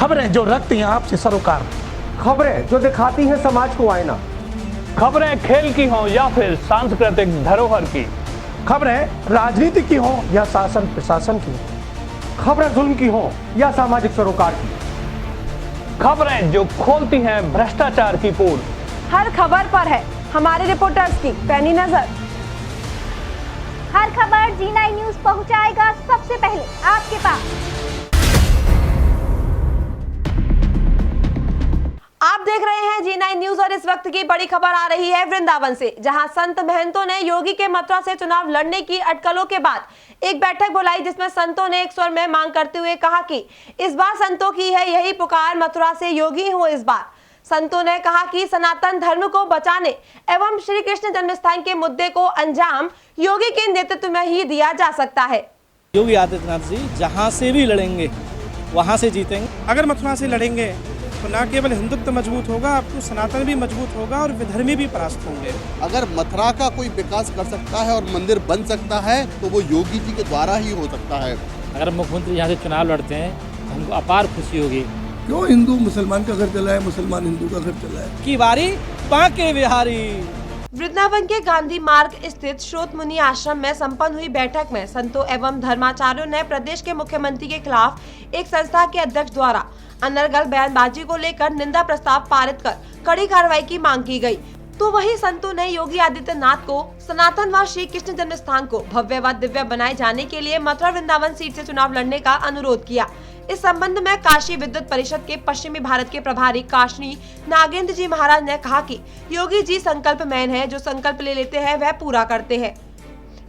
खबरें जो रखती हैं आपसे सरोकार, खबरें जो दिखाती हैं समाज को आईना, खबरें खेल की हों या फिर सांस्कृतिक धरोहर की, खबरें राजनीति की हों या शासन प्रशासन की, खबरें जुल्म की हों या सामाजिक सरोकार की, खबरें जो खोलती हैं भ्रष्टाचार की पोल। हर खबर पर है हमारे रिपोर्टर्स की पैनी नजर। हर खबर G9 न्यूज पहुंचाएगा सबसे पहले आपके पास। आप देख रहे हैं G9 न्यूज और इस वक्त की बड़ी खबर आ रही है वृंदावन से, जहां संत महंतों ने योगी के मथुरा से चुनाव लड़ने की अटकलों के बाद एक बैठक बुलाई, जिसमें संतों ने एक स्वर में मांग करते हुए कहा कि इस बार संतों की है यही पुकार, मथुरा से योगी हो इस बार। संतों ने कहा कि सनातन धर्म को बचाने एवं श्री कृष्ण जन्मस्थान के मुद्दे को अंजाम योगी के नेतृत्व में ही दिया जा सकता है। योगी आदित्यनाथ जी जहाँ से भी लड़ेंगे वहाँ से जीतेंगे। अगर मथुरा से लड़ेंगे तो न केवल हिंदुत्व मजबूत होगा, अब तो सनातन भी मजबूत होगा और विधर्मी भी परास्त होंगे। अगर मथुरा का कोई विकास कर सकता है और मंदिर बन सकता है तो वो योगी जी के द्वारा ही हो सकता है। अगर मुख्यमंत्री यहाँ से चुनाव लड़ते हैं तो हमको अपार खुशी होगी। क्यों हिंदू मुसलमान का घर चला है, मुसलमान हिंदू का घर चला है। की बारी बांके बिहारी। वृंदावन के गांधी मार्ग स्थित श्रोत मुनि आश्रम में संपन्न हुई बैठक में संतों एवं धर्माचार्यों ने प्रदेश के मुख्यमंत्री के खिलाफ एक संस्था के अध्यक्ष द्वारा अनर्गल बयानबाजी को लेकर निंदा प्रस्ताव पारित कर कड़ी कार्रवाई की मांग की गई। तो वही संतों ने योगी आदित्यनाथ को सनातन व श्री कृष्ण जन्मस्थान को भव्य व दिव्य बनाए जाने के लिए मथुरा वृंदावन सीट से चुनाव लड़ने का अनुरोध किया। इस संबंध में काशी विद्युत परिषद के पश्चिमी भारत के प्रभारी काशी नागेंद्र जी महाराज ने कहा कि योगी जी संकल्प मैन है, जो संकल्प ले लेते हैं वह पूरा करते हैं।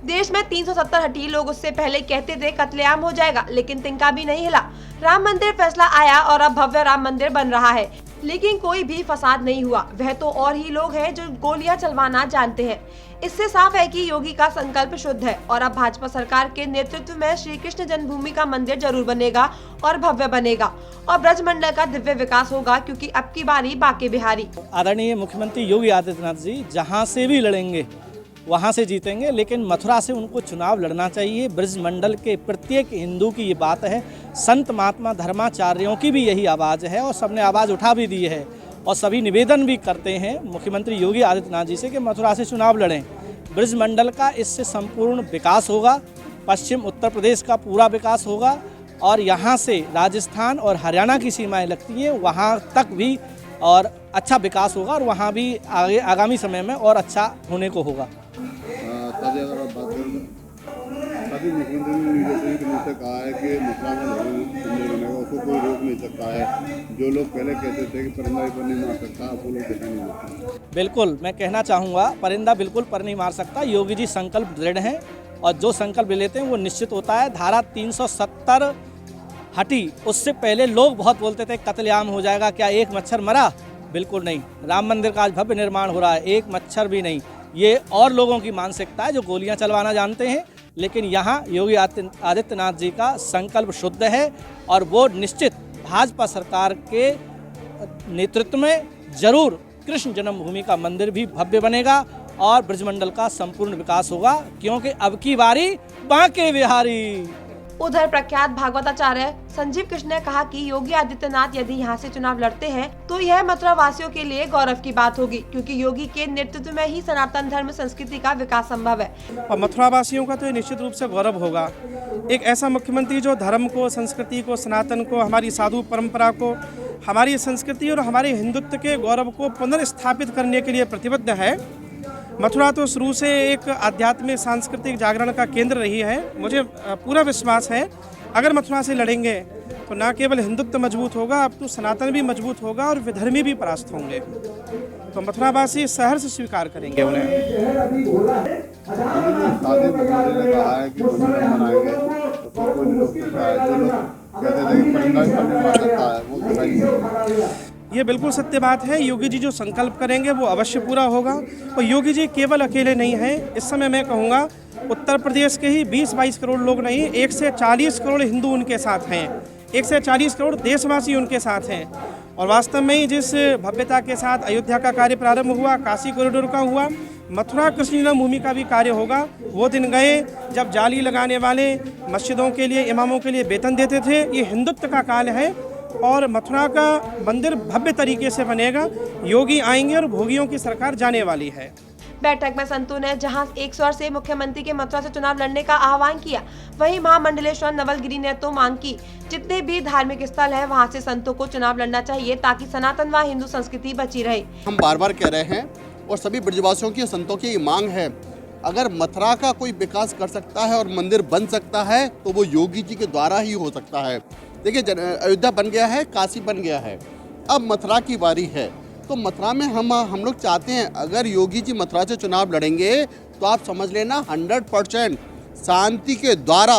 देश में 370 हटी लोग उससे पहले कहते थे कत्लेआम हो जाएगा, लेकिन तिनका भी नहीं हिला। राम मंदिर फैसला आया और अब भव्य राम मंदिर बन रहा है, लेकिन कोई भी फसाद नहीं हुआ। वह तो और ही लोग हैं जो गोलियां चलवाना जानते हैं। इससे साफ है कि योगी का संकल्प शुद्ध है और अब भाजपा सरकार के नेतृत्व में श्री कृष्ण जन्मभूमि का मंदिर जरूर बनेगा और भव्य बनेगा और ब्रजमंडल का दिव्य विकास होगा, क्योंकि अब की बारी बांके बिहारी। आदरणीय मुख्यमंत्री योगी आदित्यनाथ जी जहाँ से भी लड़ेंगे वहाँ से जीतेंगे, लेकिन मथुरा से उनको चुनाव लड़ना चाहिए। ब्रजमंडल के प्रत्येक हिंदू की ये बात है, संत महात्मा धर्माचार्यों की भी यही आवाज़ है और सबने आवाज़ उठा भी दी है और सभी निवेदन भी करते हैं मुख्यमंत्री योगी आदित्यनाथ जी से कि मथुरा से चुनाव लड़ें। ब्रजमंडल का इससे संपूर्ण विकास होगा, पश्चिम उत्तर प्रदेश का पूरा विकास होगा और यहाँ से राजस्थान और हरियाणा की सीमाएँ लगती हैं, वहाँ तक भी और अच्छा विकास होगा और वहाँ भी आगे आगामी समय में और अच्छा होने को होगा। तभी अगर आप बात करें तभी मुख्यमंत्री ने कहा है कि मथुरा में मंदिर बनेगा, उसको कोई रोक नहीं सकता है। जो लोग पहले कहते थे कि परिंदा पर नहीं मार सकता, वो लोग देखा नहीं सकता। बिल्कुल, मैं कहना चाहूँगा परिंदा बिल्कुल पर नहीं मार सकता। योगी जी संकल्प दृढ़ हैं और जो संकल्प लेते हैं वो निश्चित होता है। धारा 370 हटी, उससे पहले लोग बहुत बोलते थे कत्लेआम हो जाएगा, क्या एक मच्छर मरा? बिल्कुल नहीं। राम मंदिर का आज भव्य निर्माण हो रहा है, एक मच्छर भी नहीं। ये और लोगों की मानसिकता है जो गोलियां चलवाना जानते हैं, लेकिन यहाँ योगी आदित्यनाथ जी का संकल्प शुद्ध है और वो निश्चित भाजपा सरकार के नेतृत्व में जरूर कृष्ण जन्मभूमि का मंदिर भी भव्य बनेगा और ब्रजमंडल का संपूर्ण विकास होगा, क्योंकि अब की बारी बांके बिहारी। उधर प्रख्यात भागवताचार्य संजीव कृष्ण ने कहा कि योगी आदित्यनाथ यदि यहाँ से चुनाव लड़ते हैं तो यह मथुरा वासियों के लिए गौरव की बात होगी, क्योंकि योगी के नेतृत्व में ही सनातन धर्म संस्कृति का विकास संभव है। और मथुरा वासियों का तो निश्चित रूप से गौरव होगा। एक ऐसा मुख्यमंत्री जो धर्म को, संस्कृति को, सनातन को, हमारी साधु परंपरा को, हमारी संस्कृति और हमारे हिंदुत्व के गौरव को पुनर्स्थापित करने के लिए प्रतिबद्ध है। मथुरा तो शुरू से एक आध्यात्मिक सांस्कृतिक जागरण का केंद्र रही है। मुझे पूरा विश्वास है अगर मथुरा से लड़ेंगे तो न केवल हिंदुत्व मजबूत होगा, अब तो सनातन भी मजबूत होगा और विधर्मी भी परास्त होंगे। तो मथुरावासी सहर्ष स्वीकार करेंगे उन्हें। ये बिल्कुल सत्य बात है। योगी जी जो संकल्प करेंगे वो अवश्य पूरा होगा और योगी जी केवल अकेले नहीं हैं। इस समय मैं कहूँगा उत्तर प्रदेश के ही 20-22 करोड़ लोग नहीं, 1 से 40 करोड़ हिंदू उनके साथ हैं, 1 से 40 करोड़ देशवासी उनके साथ हैं। और वास्तव में ही जिस भव्यता के साथ अयोध्या का कार्य प्रारंभ हुआ, काशी कॉरिडोर का हुआ, मथुरा कृष्ण जन्मभूमि का भी कार्य होगा। वो दिन गए जब जाली लगाने वाले मस्जिदों के लिए, इमामों के लिए वेतन देते थे। ये हिंदुत्व का काल है और मथुरा का मंदिर भव्य तरीके से बनेगा। योगी आएंगे और भोगियों की सरकार जाने वाली है। बैठक में संतों ने जहां एक स्वर से मुख्यमंत्री के मथुरा से चुनाव लड़ने का आह्वान किया, वहीं महामंडलेश्वर नवलगिरी ने तो मांग की जितने भी धार्मिक स्थल है वहां से संतों को चुनाव लड़ना चाहिए ताकि सनातन व हिंदू संस्कृति बची रहे। हम बार बार कह रहे हैं और सभी ब्रजवासियों की संतों की ये मांग है, अगर मथुरा का कोई विकास कर सकता है और मंदिर बन सकता है तो वो योगी जी के द्वारा ही हो सकता है। देखिए, अयोध्या बन गया है, काशी बन गया है, अब मथुरा की बारी है। तो मथुरा में हम लोग चाहते हैं अगर योगी जी मथुरा से चुनाव लड़ेंगे तो आप समझ लेना 100% शांति के द्वारा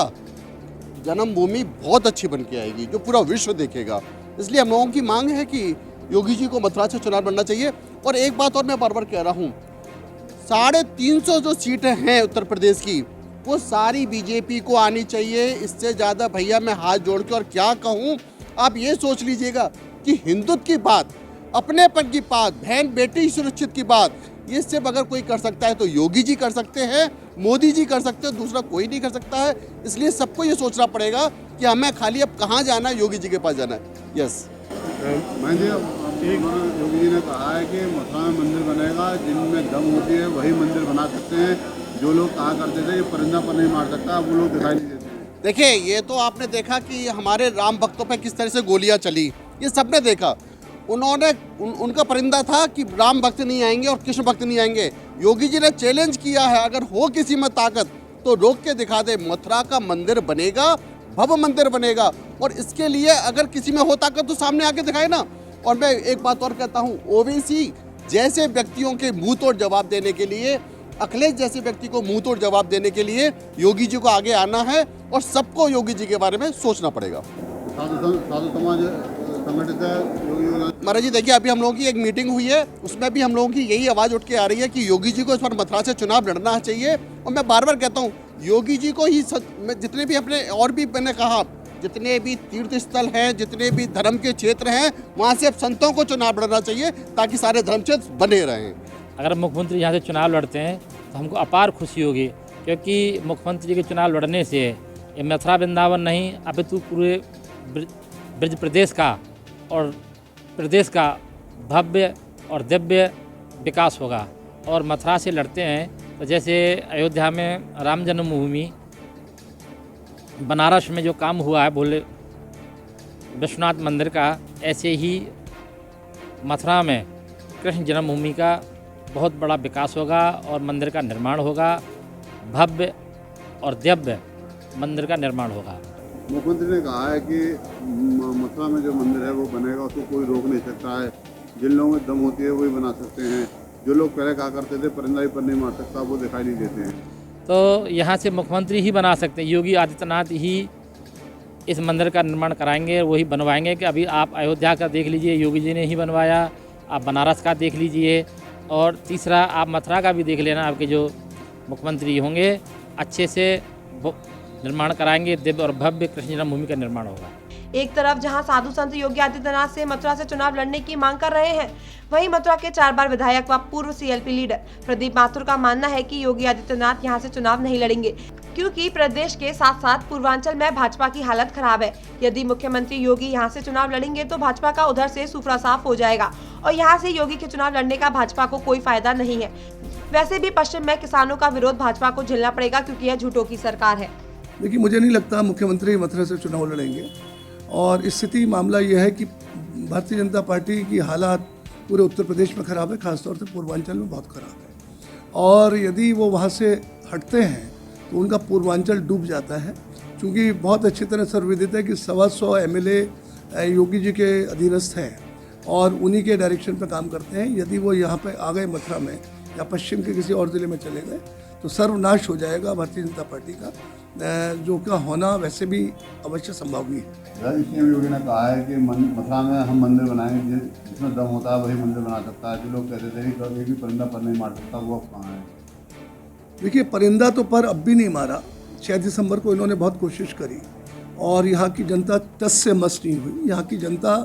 जन्मभूमि बहुत अच्छी बन के आएगी जो पूरा विश्व देखेगा। इसलिए हम लोगों की मांग है कि योगी जी को मथुरा से चुनाव लड़ना चाहिए। और एक बात और मैं बार बार कह रहा हूँ, 350 जो सीटें हैं उत्तर प्रदेश की वो सारी बीजेपी को आनी चाहिए। इससे ज़्यादा भैया मैं हाथ जोड़ के और क्या कहूँ, आप ये सोच लीजिएगा कि हिंदुत्व की बात, अपनेपन की बात, बहन बेटी सुरक्षित की बात, ये सिर्फ अगर कोई कर सकता है तो योगी जी कर सकते हैं, मोदी जी कर सकते हैं, दूसरा कोई नहीं कर सकता है। इसलिए सबको ये सोचना पड़ेगा कि हमें खाली अब कहाँ जाना है, योगी जी के पास जाना है। यस, योगी जी ने कहा है कि मथुरा में मंदिर बनेगा, जिनमें दम होती है वही मंदिर बना सकते हैं। जो लोग कहा करते थे कि परिंदा पर नहीं मार सकता, वो लोग दिखाई नहीं देते। देखिए, ये तो आपने देखा कि हमारे राम भक्तों पे किस तरह से गोलियां चली, ये सबने देखा। उन्होंने उनका परिंदा था कि राम भक्त नहीं आएंगे और कृष्ण भक्त नहीं आएंगे। योगी जी ने चैलेंज किया है, अगर हो किसी में ताकत तो रोक के दिखा दे, मथुरा का मंदिर बनेगा, भव्य मंदिर बनेगा। और इसके लिए अगर किसी में हो ताकत तो सामने आके दिखाए ना। और मैं एक बात और कहता हूँ, ओवैसी जैसे व्यक्तियों के मुंह तोड़ जवाब देने के लिए, अखिलेश जैसे व्यक्ति को मुंह तोड़ जवाब देने के लिए योगी जी को आगे आना है और सबको योगी जी के बारे में सोचना पड़ेगा। साधु समाज संगठित है योगी। महाराज जी, देखिए, अभी हम लोगों की एक मीटिंग हुई है, उसमें भी हम लोगों की यही आवाज़ उठ के आ रही है कि योगी जी को इस बार मथुरा से चुनाव लड़ना चाहिए। और मैं बार बार कहता हूँ, योगी जी को ही जितने भी अपने, और भी मैंने कहा, जितने भी तीर्थ स्थल हैं, जितने भी धर्म के क्षेत्र हैं, वहाँ से अब संतों को चुनाव लड़ना चाहिए ताकि सारे धर्म क्षेत्र बने रहें। अगर मुख्यमंत्री यहाँ से चुनाव लड़ते हैं तो हमको अपार खुशी होगी, क्योंकि मुख्यमंत्री के चुनाव लड़ने से ये मथुरा वृंदावन नहीं, अपितु पूरे ब्रज प्रदेश का और प्रदेश का भव्य और दिव्य विकास होगा। और मथुरा से लड़ते हैं तो जैसे अयोध्या में राम जन्मभूमि, बनारस में जो काम हुआ है भोले विश्वनाथ मंदिर का, ऐसे ही मथुरा में कृष्ण जन्मभूमि का बहुत बड़ा विकास होगा और मंदिर का निर्माण होगा, भव्य और दिव्य मंदिर का निर्माण होगा। मुख्यमंत्री ने कहा है कि मथुरा में जो मंदिर है वो बनेगा, उसको कोई रोक नहीं सकता है। जिन लोगों में दम होती है वही बना सकते हैं। जो लोग पहले कहा करते थे परिंदा ही पर नहीं मार सकता, वो दिखाई नहीं देते हैं। तो यहाँ से मुख्यमंत्री ही बना सकते हैं, योगी आदित्यनाथ ही इस मंदिर का निर्माण कराएंगे, वही बनवाएंगे। कि अभी आप अयोध्या का देख लीजिए, योगी जी ने ही बनवाया, आप बनारस का देख लीजिए, और तीसरा आप मथुरा का भी देख लेना। आपके जो मुख्यमंत्री होंगे अच्छे से निर्माण कराएंगे, दिव्य और भव्य कृष्ण जन्मभूमि का निर्माण होगा। एक तरफ जहां साधु संत योगी आदित्यनाथ से मथुरा से चुनाव लड़ने की मांग कर रहे हैं, वहीं मथुरा के 4 बार विधायक व पूर्व सीएलपी लीडर प्रदीप माथुर का मानना है कि योगी आदित्यनाथ यहां से चुनाव नहीं लड़ेंगे, क्योंकि प्रदेश के साथ साथ पूर्वांचल में भाजपा की हालत खराब है। यदि मुख्यमंत्री योगी यहां से चुनाव लड़ेंगे तो भाजपा का उधर से सुफरा साफ हो जाएगा और यहां से योगी के चुनाव लड़ने का भाजपा को कोई फायदा नहीं है। वैसे भी पश्चिम में किसानों का विरोध भाजपा को झेलना पड़ेगा, क्योंकि यह झूठों की सरकार है। देखिए, मुझे नहीं लगता मुख्यमंत्री मथुरा से चुनाव लड़ेंगे। और स्थिति मामला यह है कि भारतीय जनता पार्टी की हालात पूरे उत्तर प्रदेश में ख़राब है, खासतौर से पूर्वांचल में बहुत ख़राब है। और यदि वो वहाँ से हटते हैं तो उनका पूर्वांचल डूब जाता है, क्योंकि बहुत अच्छी तरह सर्वविदित है कि 125 MLA योगी जी के अधीनस्थ हैं और उन्हीं के डायरेक्शन पर काम करते हैं। यदि वो यहाँ पे आ गए मथुरा में या पश्चिम के किसी और ज़िले में चले गए तो सर्वनाश हो जाएगा भारतीय जनता पार्टी का, जो का होना वैसे भी अवश्य संभव नहीं है। इसलिए योगी ने कहा है कि मथुरा में हम मंदिर बनाएंगे, जिसमें दम होता है वही मंदिर बना सकता है। जो लोग कहते थे कि एक भी परिंदा पर नहीं मार सकता, वो अब कहाँ है? देखिए, परिंदा तो पर अब भी नहीं मारा। 6 दिसंबर को इन्होंने बहुत कोशिश करी और यहाँ की जनता टस से मस नहीं हुई। यहाँ की जनता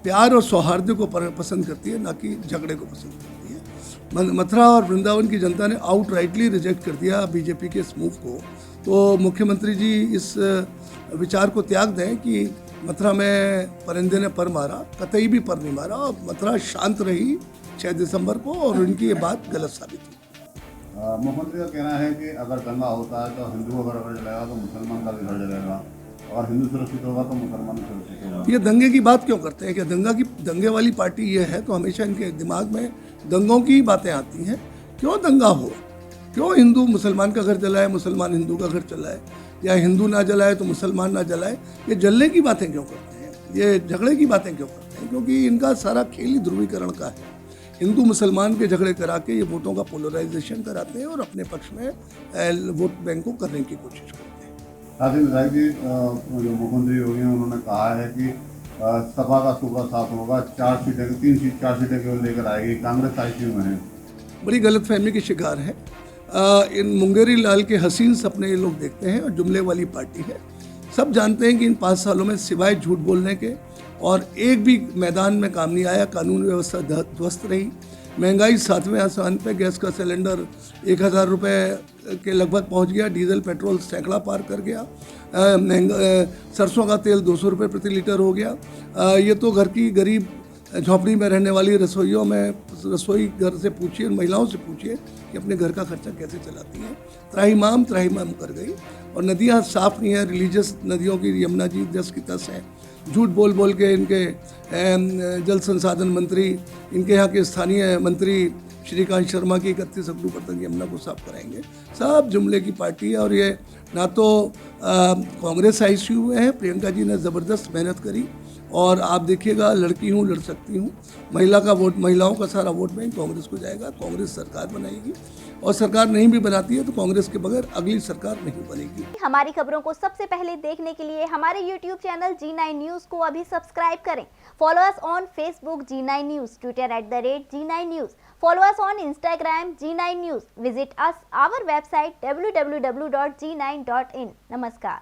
प्यार और सौहार्द को पसंद करती है, ना कि झगड़े को पसंद करती है। मथुरा और वृंदावन की जनता ने आउटराइटली रिजेक्ट कर दिया बीजेपी के इस मूव को। तो मुख्यमंत्री जी इस विचार को त्याग दें कि मथुरा में परिंदे ने पर मारा, कतई भी पर नहीं मारा, और मथुरा शांत रही 6 दिसंबर को, और उनकी ये बात गलत साबित हुई। मुख्यमंत्री का कहना है कि अगर दंगा होता है तो हिंदू का घर जलेगा तो मुसलमान का भी घर जलेगा, और हिंदू सुरक्षित होगा तो मुसलमान सुरक्षित होगा। ये दंगे की बात क्यों करते हैं? कि दंगे वाली पार्टी ये है तो हमेशा इनके दिमाग में दंगों की ही बातें आती हैं। क्यों दंगा हो? क्यों हिंदू मुसलमान का घर जलाए, मुसलमान हिंदू का घर जलाए, या हिंदू ना जलाए तो मुसलमान ना जलाए? ये जलने की बातें क्यों करते हैं? ये झगड़े की बातें क्यों करते हैं? क्योंकि इनका सारा खेल ही ध्रुवीकरण का है। हिंदू मुसलमान के झगड़े करा के ये वोटों का पोलराइजेशन कराते हैं और अपने पक्ष में वोट बैंक को करने की कोशिश करते हैं। साथ ही विधायक जी, जो मुख्यमंत्री योगी हैं उन्होंने कहा है कि सपा का सूबा साफ होगा, 4 सीटें केवल लेकर आएगी, कांग्रेस आईसीयू में है। बड़ी गलतफहमी के शिकार है। इन मुंगेरी लाल के हसीन सपने ये लोग देखते हैं और जुमले वाली पार्टी है। सब जानते हैं कि इन 5 सालों में सिवाय झूठ बोलने के और एक भी मैदान में काम नहीं आया। कानून व्यवस्था ध्वस्त रही, महंगाई 7वें आसमान पे, गैस का सिलेंडर 1000 रुपये के लगभग पहुंच गया, डीजल पेट्रोल सैकड़ा पार कर गया, सरसों का तेल 200 रुपये प्रति लीटर हो गया। ये तो घर की गरीब झोंपड़ी में रहने वाली रसोइयों में, रसोई घर से पूछिए, महिलाओं से पूछिए कि अपने घर का खर्चा कैसे चलाती हैं। त्राहिमाम कर गई, और नदियाँ साफ नहीं है। रिलीजियस नदियों की यमुना जी जस की तस है। झूठ बोल बोल के इनके जल संसाधन मंत्री, इनके यहाँ के स्थानीय मंत्री श्रीकांत शर्मा की 31 अक्टूबर तक यमुना को साफ कराएंगे। सब जुमले की पार्टी है, और ये ना तो कांग्रेस आईसीयू में है। प्रियंका जी ने ज़बरदस्त मेहनत करी, और आप देखिएगा, लड़की हूँ लड़ सकती हूँ, महिलाओं का सारा वोट बैंक कांग्रेस को जाएगा। कांग्रेस सरकार बनाएगी, और सरकार नहीं भी बनाती है तो कांग्रेस के बगैर अगली सरकार नहीं बनेगी। हमारी खबरों को सबसे पहले देखने के लिए हमारे YouTube चैनल G9 न्यूज को अभी सब्सक्राइब करें। Follow us on Facebook G9 news, twitter @G9 news, follow us on Instagram G9 news, visit us our website www.g9.in। नमस्कार।